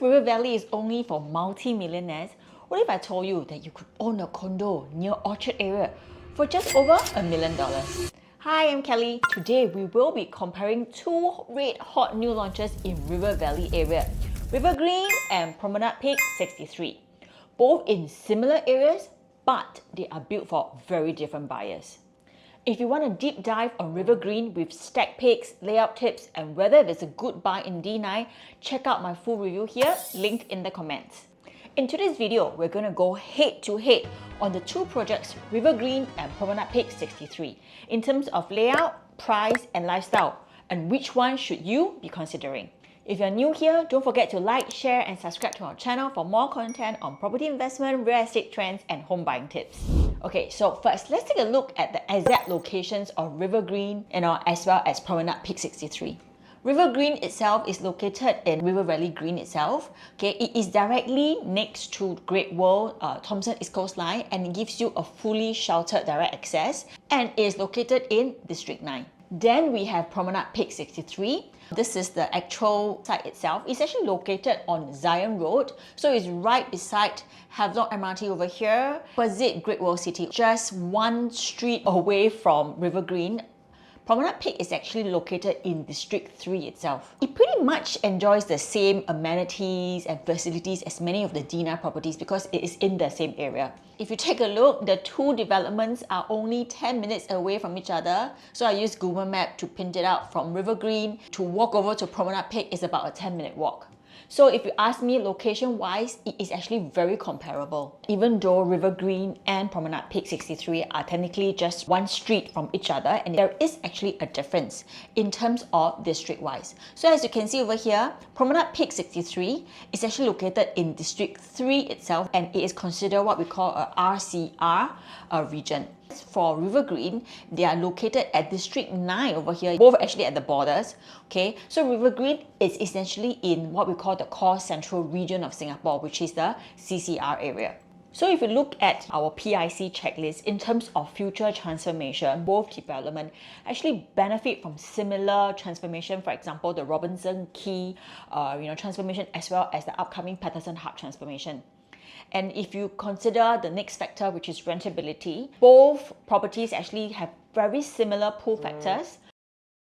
if River Valley is only for multi-millionaires, what if I told you that you could own a condo near Orchard area for just over $1 million? Hi, I'm Kelly. Today we will be comparing two red hot new launches in River Valley area, RiverGreen and Promenade Peak 63. Both in similar areas, but they are built for very different buyers. If you want a deep dive on RiverGreen with stack picks, layout tips, and whether it's a good buy in D9, check out my full review here, linked in the comments. In today's video, we're going to go head to head on the two projects, RiverGreen and Promenade Peak 63, in terms of layout, price, and lifestyle, and which one should you be considering. If you're new here, don't forget to like, share, and subscribe to our channel for more content on property investment, real estate trends, and home buying tips. Okay, so first, let's take a look at the exact locations of RiverGreen and as well as Promenade Peak 63. RiverGreen itself is located in River Valley Green itself. Okay, it is directly next to Great World Thomson East Coast Line, and it gives you a fully sheltered direct access, and is located in District 9. Then we have Promenade Peak 63. This is the actual site itself. It's actually located on Zion Road, so it's right beside Havelock MRT over here, opposite Great World City, just one street away from RiverGreen. Promenade Peak is actually located in District 3 itself. It pretty much enjoys the same amenities and facilities as many of the D9 properties because it is in the same area. If you take a look, the two developments are only 10 minutes away from each other. So I used Google Map to print it out. From RiverGreen to walk over to Promenade Peak is about a 10-minute walk. So if you ask me location-wise, it is actually very comparable. Even though RiverGreen and Promenade Peak 63 are technically just one street from each other, and there is actually a difference in terms of district-wise. So as you can see over here, Promenade Peak 63 is actually located in District 3 itself, and it is considered what we call a RCR region. For RiverGreen, they are located at District 9 over here, both actually at the borders. Okay, so RiverGreen is essentially in what we call the core central region of Singapore, which is the CCR area. So if you look at our PIC checklist in terms of future transformation, both development actually benefit from similar transformation. For example, the Robinson Quay transformation, as well as the upcoming Patterson Hub transformation. And if you consider the next factor, which is rentability, both properties actually have very similar pull factors.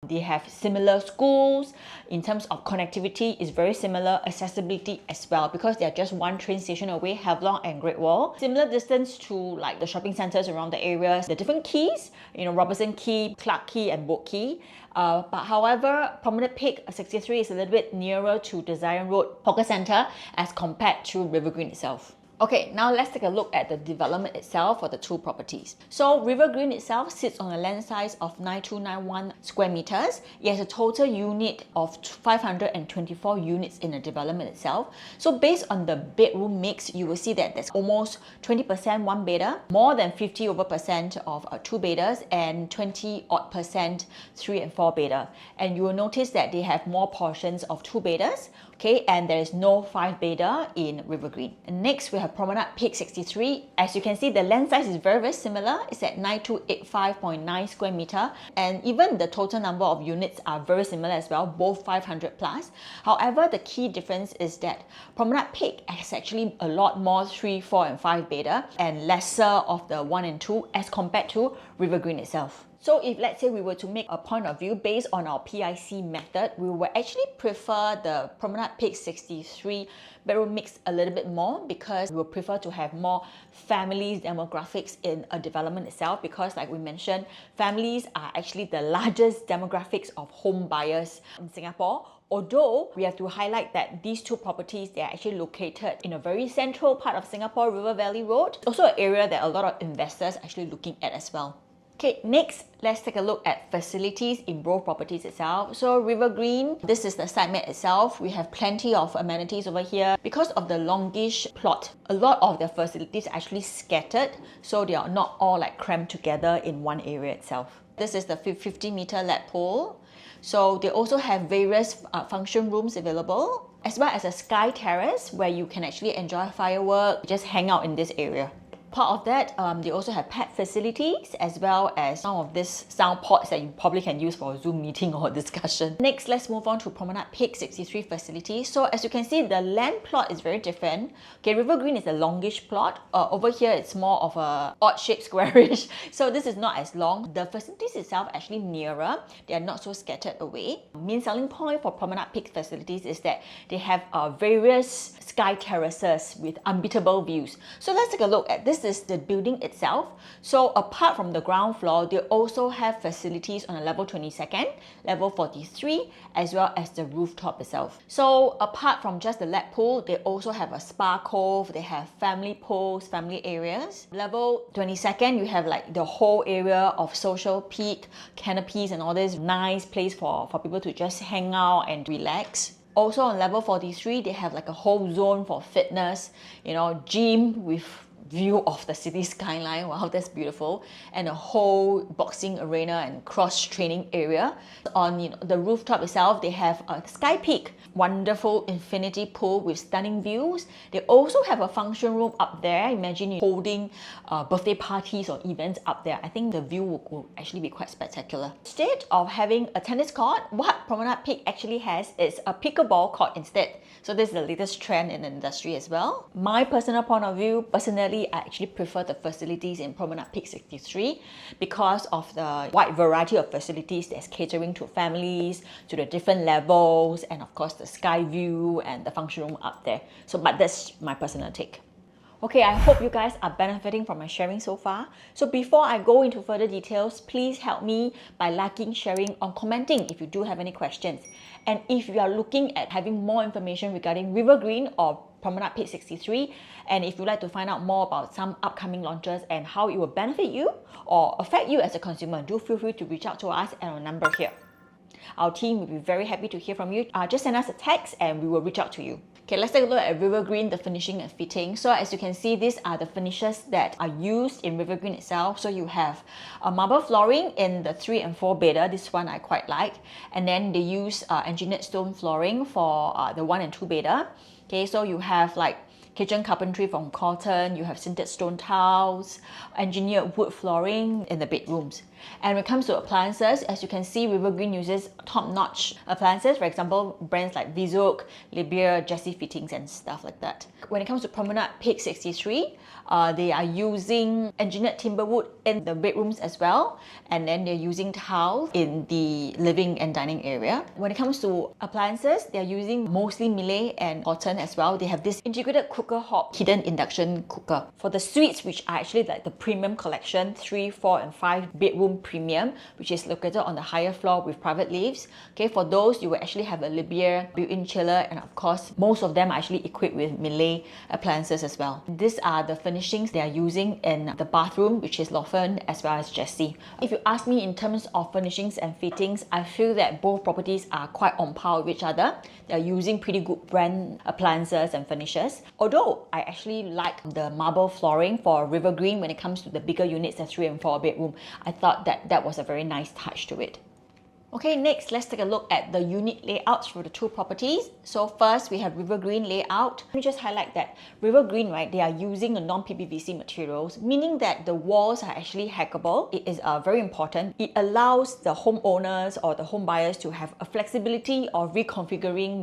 They have similar schools. In terms of connectivity, is very similar. Accessibility as well, because they are just one train station away, Havelock and Great Wall. Similar distance to like the shopping centers around the areas, the different quays, Robinson Quay, Clarke Quay, and Boat Quay. But however, Promenade Peak 63 is a little bit nearer to the Zion Road Hawker Centre as compared to RiverGreen itself. Okay, now let's take a look at the development itself for the two properties. So RiverGreen itself sits on a land size of 9291 square meters. It has a total unit of 524 units in the development itself. So based on the bedroom mix, you will see that there's almost 20% one bedder, more than 50% of two bedders, and 20% 3 and 4 bedder. And you will notice that they have more portions of two bedders. Okay, and there is no 5 bedder in RiverGreen. And next we have Promenade Peak 63. As you can see, the land size is very similar. It's at 9285.9 square meter, and even the total number of units are very similar as well, both 500 plus. However, the key difference is that Promenade Peak has actually a lot more 3, 4, and 5 bedder, and lesser of the 1 and 2 as compared to RiverGreen itself. So if let's say we were to make a point of view based on our PIC method, we would actually prefer the Promenade Peak 63 bedroom mix a little bit more, because we would prefer to have more families demographics in a development itself, because like we mentioned, families are actually the largest demographics of home buyers in Singapore. Although we have to highlight that these two properties, they are actually located in a very central part of Singapore, River Valley Road. Also an area that a lot of investors are actually looking at as well. Okay, next, let's take a look at facilities in both properties itself. So RiverGreen, this is the site map itself. We have plenty of amenities over here. Because of the longish plot, a lot of the facilities are actually scattered, so they are not all like crammed together in one area itself. This is the 50-meter lap pool. So they also have various function rooms available, as well as a sky terrace where you can actually enjoy fireworks, just hang out in this area. Part of that, they also have pet facilities as well as some of these sound pods that you probably can use for a Zoom meeting or discussion. Next, let's move on to Promenade Peak 63 facility. So as you can see, the land plot is very different. Okay, RiverGreen is a longish plot. Over here, it's more of a odd-shaped squarish. So this is not as long. The facilities itself are actually nearer. They are not so scattered away. Main selling point for Promenade Peak facilities is that they have various sky terraces with unbeatable views. So let's take a look at this. Is the building itself. So apart from the ground floor, they also have facilities on a level 22nd, level 43, as well as the rooftop itself. So apart from just the lap pool, they also have a spa cove, they have family pools, family areas. Level 22nd, you have like the whole area of social peak, canopies and all this nice place for people to just hang out and relax. Also on level 43, they have like a whole zone for fitness, gym with view of the city skyline. Wow, that's beautiful. And a whole boxing arena and cross training area. On the rooftop itself, they have a sky peak, wonderful infinity pool with stunning views. They also have a function room up there. Imagine you holding birthday parties or events up there. I think the view will actually be quite spectacular. Instead of having a tennis court, what Promenade Peak actually has is a pickleball court instead. So this is the latest trend in the industry as well. My personal point of view, personally, I actually prefer the facilities in Promenade Peak 63 because of the wide variety of facilities that's catering to families, to the different levels, and of course the sky view and the function room up there. But that's my personal take. Okay, I hope you guys are benefiting from my sharing so far. So before I go into further details, please help me by liking, sharing, or commenting if you do have any questions. And if you are looking at having more information regarding RiverGreen or Promenade Peak 63, and if you'd like to find out more about some upcoming launches and how it will benefit you or affect you as a consumer, do feel free to reach out to us at our number here. Our team will be very happy to hear from you. Just send us a text and we will reach out to you. Okay, let's take a look at RiverGreen, the finishing and fitting. So as you can see, these are the finishes that are used in RiverGreen itself. So you have a marble flooring in the 3 and 4 bedder. This one I quite like. And then they use engineered stone flooring for the 1 and 2 bedder. Okay, so you have like kitchen carpentry from Cotton, you have sintered stone tiles, engineered wood flooring in the bedrooms. And when it comes to appliances, as you can see, RiverGreen uses top-notch appliances, for example, brands like Vizuk, Libier, Jessie Fittings and stuff like that. When it comes to Promenade Peak 63, they are using engineered timber wood in the bedrooms as well, and then they're using tiles in the living and dining area. When it comes to appliances, they're using mostly Miele and Cotton as well. They have this integrated cooker hob hidden induction cooker. For the suites, which are actually like the premium collection, 3, 4 and 5 bedroom premium, which is located on the higher floor with private lifts. Okay, for those, you will actually have a Libier built-in chiller, and of course, most of them are actually equipped with Miele appliances as well. These are the furnishings they are using in the bathroom, which is Laufen as well as Jessie. If you ask me in terms of furnishings and fittings, I feel that both properties are quite on par with each other. They're using pretty good brand appliances and finishes. Although I actually like the marble flooring for RiverGreen when it comes to the bigger units, the 3 and 4 bedroom. I thought that was a very nice touch to it. Okay, next let's take a look at the unit layouts for the two properties. So first we have RiverGreen layout. Let me just highlight that RiverGreen, right, they are using a non-PPVC materials, meaning that the walls are actually hackable. It is very important. It allows the homeowners or the home buyers to have a flexibility of reconfiguring,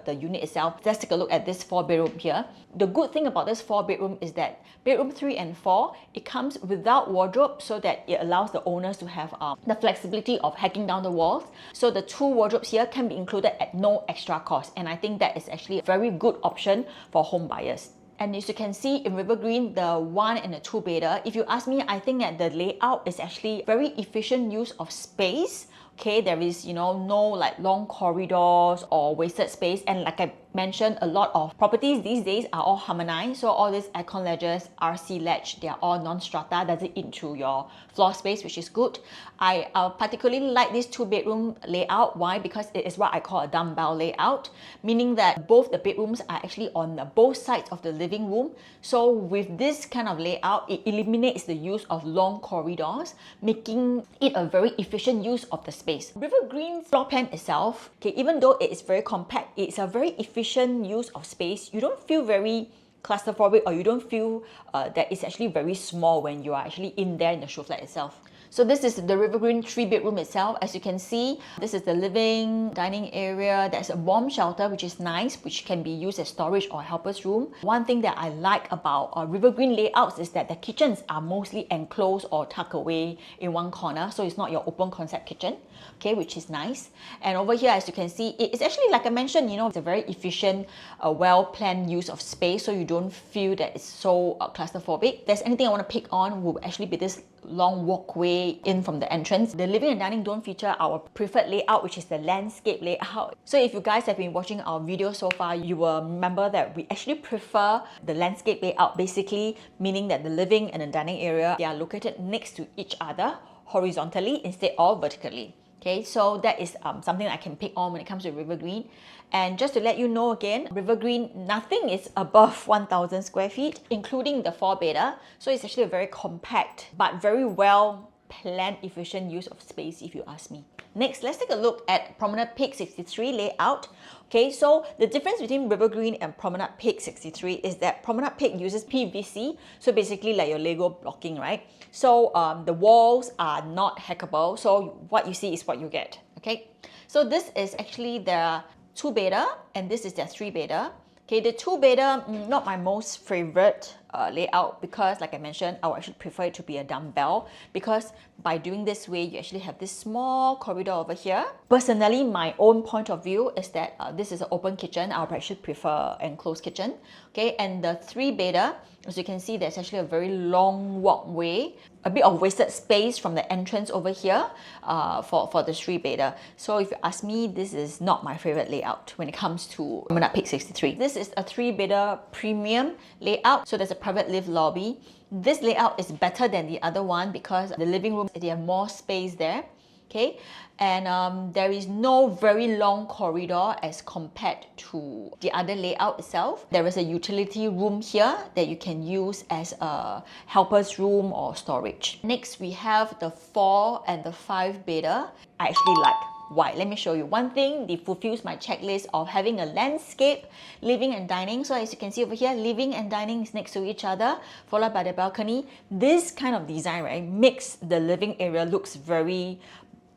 the unit itself. Let's take a look at this 4-bedroom here. The good thing about this 4-bedroom is that bedroom 3 and 4, it comes without wardrobe, so that it allows the owners to have the flexibility of hacking down the walls. So the 2 wardrobes here can be included at no extra cost, and I think that is actually a very good option for home buyers. And as you can see in RiverGreen, the 1 and the 2 bedder, if you ask me, I think that the layout is actually very efficient use of space. Okay, there is no like long corridors or wasted space, and like I mentioned, a lot of properties these days are all harmonized. So all these aircon ledges, RC ledge, they are all non-strata, doesn't eat into your floor space, which is good. I particularly like this 2-bedroom layout. Why? Because it is what I call a dumbbell layout, meaning that both the bedrooms are actually on both sides of the living room. So with this kind of layout, it eliminates the use of long corridors, making it a very efficient use of the space. RiverGreen's floor plan itself, okay, even though it is very compact, it's a very efficient use of space. You don't feel very claustrophobic, or you don't feel that it's actually very small when you are actually in there in the show flat itself. So this is the RiverGreen 3-bedroom itself. As you can see, this is the living, dining area. There's a bomb shelter, which is nice, which can be used as storage or helper's room. One thing that I like about RiverGreen layouts is that the kitchens are mostly enclosed or tucked away in one corner, so it's not your open concept kitchen, okay, which is nice. And over here, as you can see, it's actually, like I mentioned, you know, it's a very efficient, well-planned use of space, so you don't feel that it's so claustrophobic. If there's anything I want to pick on, will actually be this long walkway in from the entrance. The living and dining don't feature our preferred layout, which is the landscape layout. So if you guys have been watching our video so far, you will remember that we actually prefer the landscape layout, basically meaning that the living and the dining area, they are located next to each other horizontally instead of vertically. Okay, so that is something I can pick on when it comes to RiverGreen. And just to let you know again, RiverGreen, nothing is above 1,000 square feet, including the 4-bedder. So it's actually a very compact but very well planned, efficient use of space, if you ask me. Next, let's take a look at Promenade Peak 63 layout. Okay, so the difference between RiverGreen and Promenade Peak 63 is that Promenade Peak uses PVC, so basically like your Lego blocking, right? So the walls are not hackable, so what you see is what you get, okay? So this is actually their 2-bedder and this is their 3-bedder. Okay, the 2-bedder, not my most favorite layout, because like I mentioned, I would actually prefer it to be a dumbbell, because by doing this way, you actually have this small corridor over here. Personally, my own point of view is that this is an open kitchen. I would actually prefer enclosed kitchen. Okay, and the 3-bedder, as you can see, there's actually a very long walkway, a bit of wasted space from the entrance over here for the 3-bedder. So if you ask me, this is not my favorite layout when it comes to Promenade Peak 63. This is a 3-bedder premium layout, so there's a private lift lobby. This layout is better than the other one because the living room, they have more space there. Okay, and there is no very long corridor as compared to the other layout itself. There is a utility room here that you can use as a helper's room or storage. Next, we have the 4 and the 5-bedder. I actually like. Why? Let me show you. One thing, it fulfills my checklist of having a landscape, living and dining. So as you can see over here, living and dining is next to each other, followed by the balcony. This kind of design, right, makes the living area looks very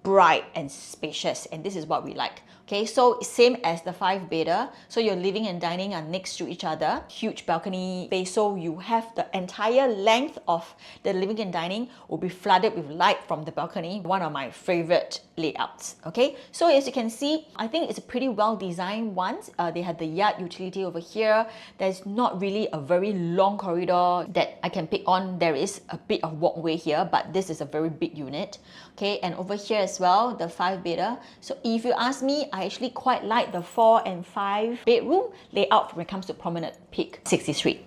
bright and spacious, and this is what we like. Okay, so same as the 5-bedder, so your living and dining are next to each other, huge balcony space, so you have the entire length of the living and dining will be flooded with light from the balcony. One of my favorite layouts. Okay, so as you can see, I think it's a pretty well designed one. They have the yard utility over here. There's not really a very long corridor that I can pick on. There is a bit of walkway here, but this is a very big unit. Okay, and over here as well, the 5-bedder. So if you ask me, I actually quite like the 4 and 5 bedroom layout when it comes to Promenade Peak 63.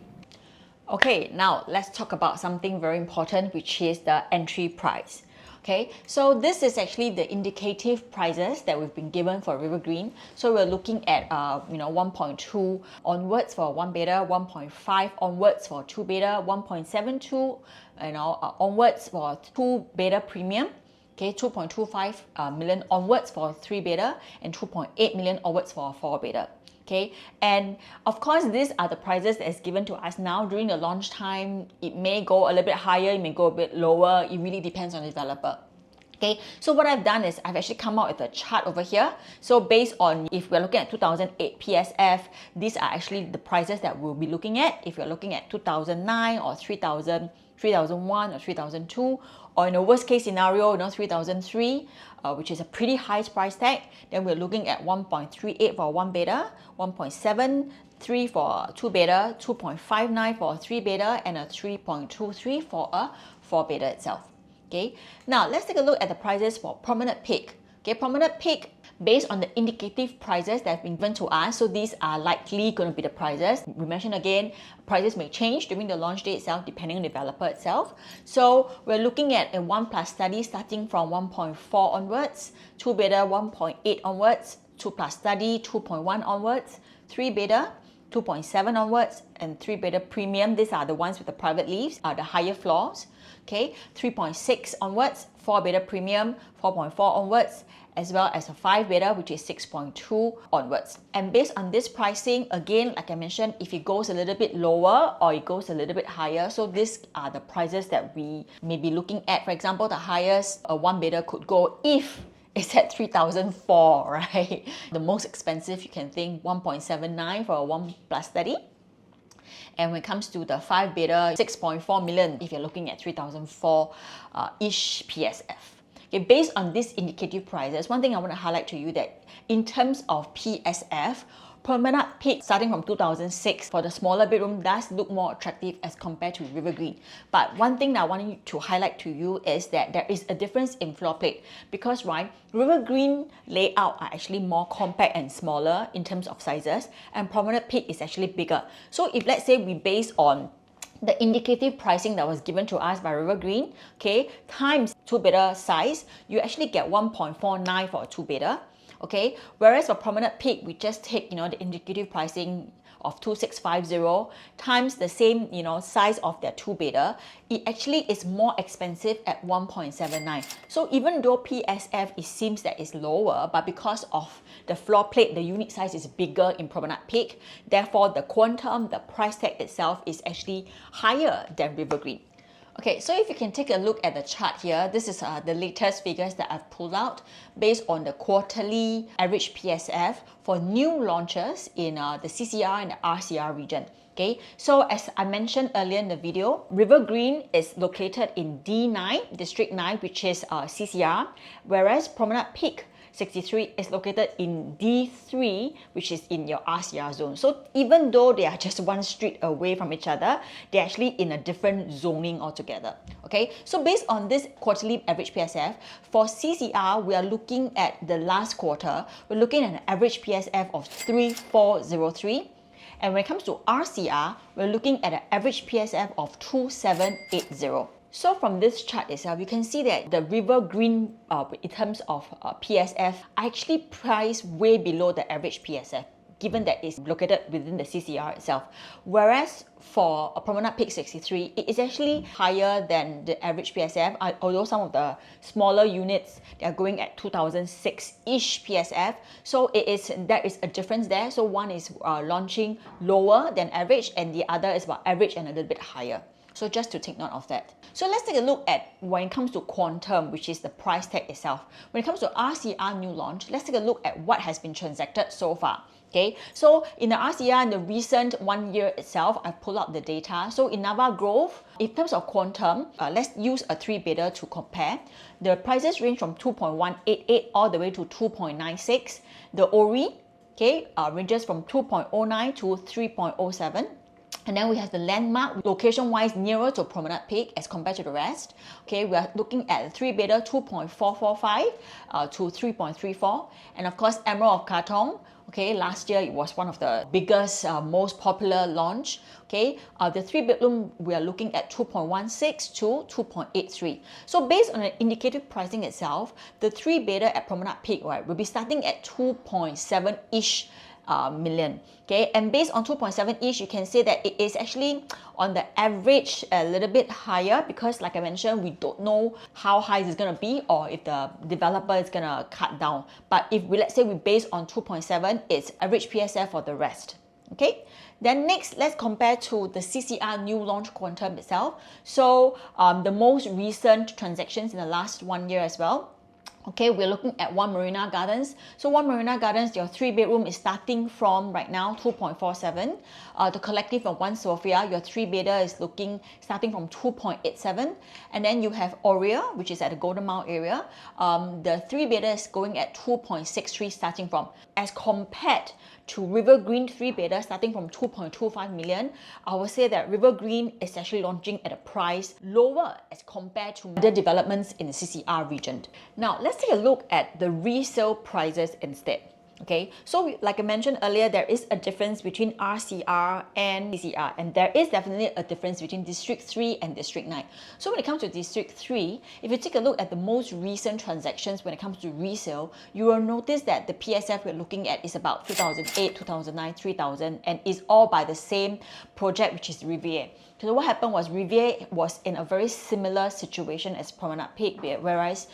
Okay, now let's talk about something very important, which is the entry price. Okay, so this is actually the indicative prices that we've been given for RiverGreen. So we're looking at 1.2 onwards for 1-bedder, 1.5 onwards for 2-bedder, 1.72 onwards for 2-bedder premium. Okay, 2.25 million onwards for 3-bedder and 2.8 million onwards for 4-bedder. Okay, and of course, these are the prices that's given to us now. During the launch time, it may go a little bit higher, it may go a bit lower. It really depends on the developer. Okay, so what I've done is I've actually come out with a chart over here. So based on, if we're looking at 2008 PSF, these are actually the prices that we'll be looking at. If you're looking at 2009 or 3000, 3001 or 3002, or in a worst case scenario, 3003, which is a pretty high price tag, then we're looking at 1.38 for 1-bedder, 1.73 for 2-bedder, 2.59 for a 3-bedder, and a 3.23 for a 4-bedder itself. Okay, now let's take a look at the prices for Promenade Peak. Okay, Promenade Peak, based on the indicative prices that have been given to us, so these are likely going to be the prices. We mentioned again, prices may change during the launch day itself, depending on the developer itself. So we're looking at a 1+ study starting from 1.4 onwards, 2-bedder 1.8 onwards, 2+ study 2.1 onwards, 3-bedder 2.7 onwards, and 3-bedder premium, these are the ones with the private lifts, are the higher floors. Okay, 3.6 onwards, 4-bedder premium, 4.4 onwards, as well as a 5-bedder, which is 6.2 onwards. And based on this pricing, again, like I mentioned, if it goes a little bit lower or it goes a little bit higher, so these are the prices that we may be looking at. For example, the highest a 1-bedder could go if it's at 3,004, right? The most expensive, you can think 1.79 for a 1+30. And when it comes to the 5-bedder, 6.4 million if you're looking at 3,004-ish PSF. Okay, based on these indicative prices, one thing I want to highlight to you that in terms of PSF, Promenade Peak starting from 2006 for the smaller bedroom does look more attractive as compared to RiverGreen. But one thing that I want to highlight to you is that there is a difference in floor plate because, right, RiverGreen layout are actually more compact and smaller in terms of sizes, and Promenade Peak is actually bigger. So if let's say we base on the indicative pricing that was given to us by RiverGreen, okay, times 2-bedder size, you actually get 1.49 for a 2-bedder. Okay, whereas for Promenade Peak, we just take, the indicative pricing of 2,650 times the same, size of their 2-bedder, it actually is more expensive at 1.79. So even though PSF, it seems that it's lower, but because of the floor plate, the unit size is bigger in Promenade Peak, therefore the quantum, the price tag itself is actually higher than RiverGreen. Okay, so if you can take a look at the chart here, this is the latest figures that I've pulled out based on the quarterly average PSF for new launches in the CCR and the RCR region. Okay, so as I mentioned earlier in the video, RiverGreen is located in D9, District 9, which is CCR, whereas Promenade Peak 63 is located in D3, which is in your RCR zone. So even though they are just one street away from each other, they're actually in a different zoning altogether. Okay, so based on this quarterly average PSF, for CCR, we are looking at the last quarter, we're looking at an average PSF of 3,403. And when it comes to RCR, we're looking at an average PSF of 2,780. So from this chart itself, you can see that the RiverGreen, in terms of PSF, are actually priced way below the average PSF, given that it's located within the CCR itself. Whereas for a Promenade Peak 63, it is actually higher than the average PSF, although some of the smaller units, they are going at 2006-ish PSF. So there is a difference there. So one is launching lower than average, and the other is about average and a little bit higher. So just to take note of that. So let's take a look at when it comes to quantum, which is the price tag itself. When it comes to RCR new launch, let's take a look at what has been transacted so far. Okay, so in the RCR, in the recent 1 year itself, I've pulled out the data. So in Nava Grove, in terms of quantum, let's use a 3-bedder to compare. The prices range from 2.188 all the way to 2.96. The Ori, okay, ranges from 2.09 to 3.07. And then we have the landmark, location-wise nearer to Promenade Peak as compared to the rest. Okay, we are looking at 3-bedder 2.445 to 3.34. And of course, Emerald of Katong. Okay, last year it was one of the biggest, most popular launch. Okay, the 3-bedroom, we are looking at 2.16 to 2.83. So based on the indicative pricing itself, the 3-bedder at Promenade Peak, right, will be starting at 2.7-ish million. Okay, and based on 2.7-ish, you can say that it is actually on the average a little bit higher because, like I mentioned, we don't know how high it's going to be or if the developer is going to cut down. But if let's say we base on 2.7, it's average PSF for the rest. Okay, then next, let's compare to the CCR new launch quantum itself. So the most recent transactions in the last 1 year as well. Okay, we're looking at One Marina Gardens. So One Marina Gardens, your 3-bedroom is starting from right now 2.47. The Collective of One Sophia, your 3-bedder is starting from 2.87. And then you have Aurea, which is at the Golden Mile area. The 3-bedder is going at 2.63 starting from, as compared to RiverGreen 3-bedder starting from 2.25 million. I would say that RiverGreen is actually launching at a price lower as compared to other developments in the CCR region. Now let's take a look at the resale prices instead. Okay, so like I mentioned earlier, there is a difference between RCR and CCR, and there is definitely a difference between District 3 and District 9. So when it comes to District 3, if you take a look at the most recent transactions when it comes to resale, you will notice that the PSF we're looking at is about 2008, 2009, 3000, and is all by the same project, which is Riviera. So what happened was Riviera was in a very similar situation as Promenade Peak, whereas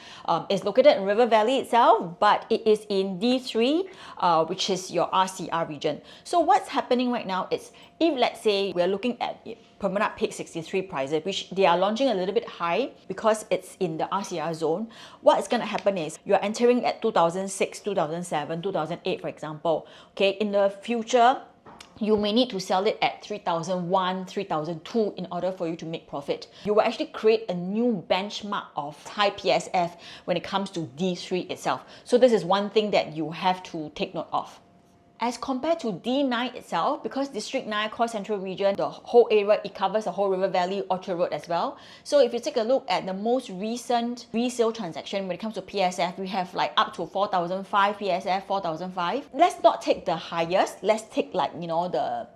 it's located in River Valley itself, but it is in D3, which is your RCR region. So what's happening right now is, if let's say we're looking at Promenade Peak 63 prices, which they are launching a little bit high because it's in the RCR zone, what is going to happen is you're entering at 2006, 2007, 2008, for example. Okay, in the future, you may need to sell it at 3001, 3002 in order for you to make profit. You will actually create a new benchmark of high PSF when it comes to D3 itself. So this is one thing that you have to take note of. As compared to D9 itself, because District 9, Core Central Region, the whole area, it covers the whole River Valley, Orchard Road as well. So if you take a look at the most recent resale transaction when it comes to PSF, we have like up to 4005 PSF, 4005. Let's not take the highest, let's take like, you know, the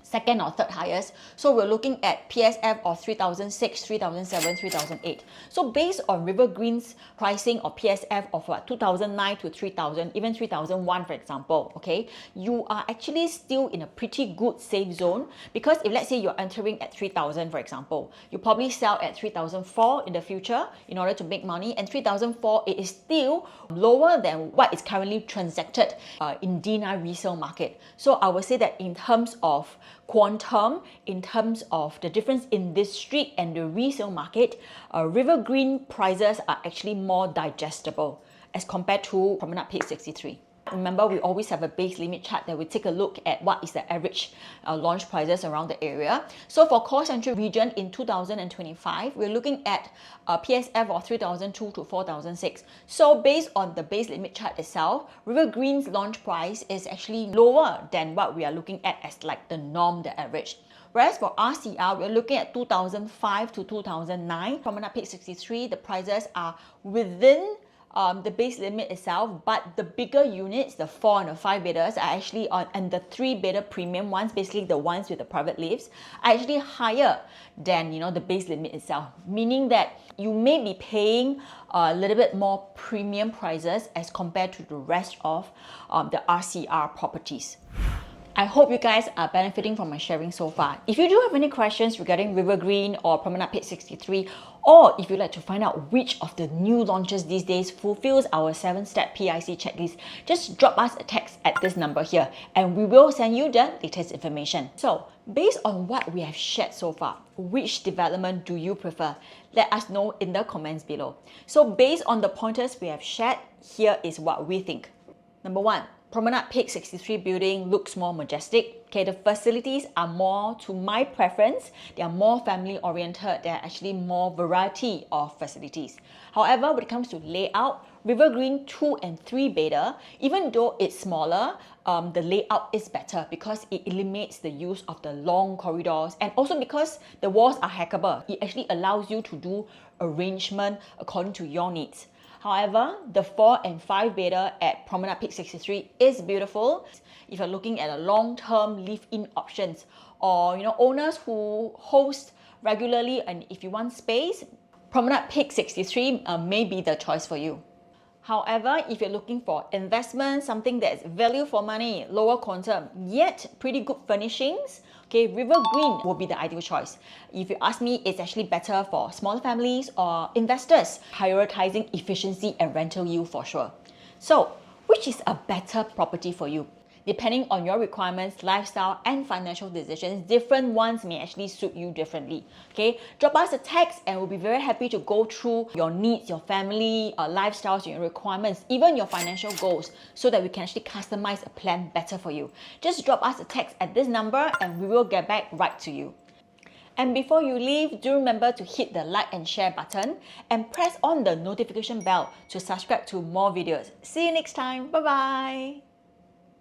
second or third highest. So we're looking at PSF of 3006, 3007, 3008. So based on RiverGreen's pricing of PSF of 2009 to 3000, even 3001 for example, okay, you are actually still in a pretty good safe zone, because if let's say you're entering at 3000 for example, you probably sell at 3004 in the future in order to make money, and 3004 it is still lower than what is currently transacted in D9 resale market. So I would say that in terms of quantum, in terms of the difference in district and the resale market, RiverGreen prices are actually more digestible as compared to Promenade Peak 63. Remember, we always have a base limit chart that we take a look at what is the average launch prices around the area. So for Core Central Region in 2025, we're looking at PSF of 3002 to 4006. So based on the base limit chart itself, RiverGreen's launch price is actually lower than what we are looking at as like the norm, the average. Whereas for RCR, we're looking at 2005 to 2009. Promenade Peak 63, the prices are within the base limit itself, but the bigger units, the 4 and the 5 bedders, are actually on, and the 3 bedder premium ones, basically the ones with the private lifts, are actually higher than, you know, the base limit itself, meaning that you may be paying a little bit more premium prices as compared to the rest of the RCR properties. I hope you guys are benefiting from my sharing so far. If you do have any questions regarding RiverGreen or Promenade Peak 63, or if you'd like to find out which of the new launches these days fulfills our 7-step PIC checklist, just drop us a text at this number here and we will send you the latest information. So, based on what we have shared so far, which development do you prefer? Let us know in the comments below. So based on the pointers we have shared, here is what we think. Number 1, Promenade Peak 63 building looks more majestic. Okay, the facilities are more to my preference. They are more family oriented. There are actually more variety of facilities. However, when it comes to layout, RiverGreen 2 and 3 bedder, even though it's smaller, the layout is better because it eliminates the use of the long corridors, and also because the walls are hackable. It actually allows you to do arrangement according to your needs. However, the 4 and 5 bedder at Promenade Peak 63 is beautiful. If you're looking at a long-term live-in options, or owners who host regularly, and if you want space, Promenade Peak 63 may be the choice for you. However, if you're looking for investment, something that's value for money, lower quantum, yet pretty good furnishings, okay, RiverGreen will be the ideal choice. If you ask me, it's actually better for small families or investors, prioritizing efficiency and rental yield for sure. So, which is a better property for you? Depending on your requirements, lifestyle, and financial decisions, different ones may actually suit you differently. Okay, drop us a text and we'll be very happy to go through your needs, your family, lifestyles, your requirements, even your financial goals, so that we can actually customize a plan better for you. Just drop us a text at this number and we will get back right to you. And before you leave, do remember to hit the like and share button and press on the notification bell to subscribe to more videos. See you next time. Bye bye.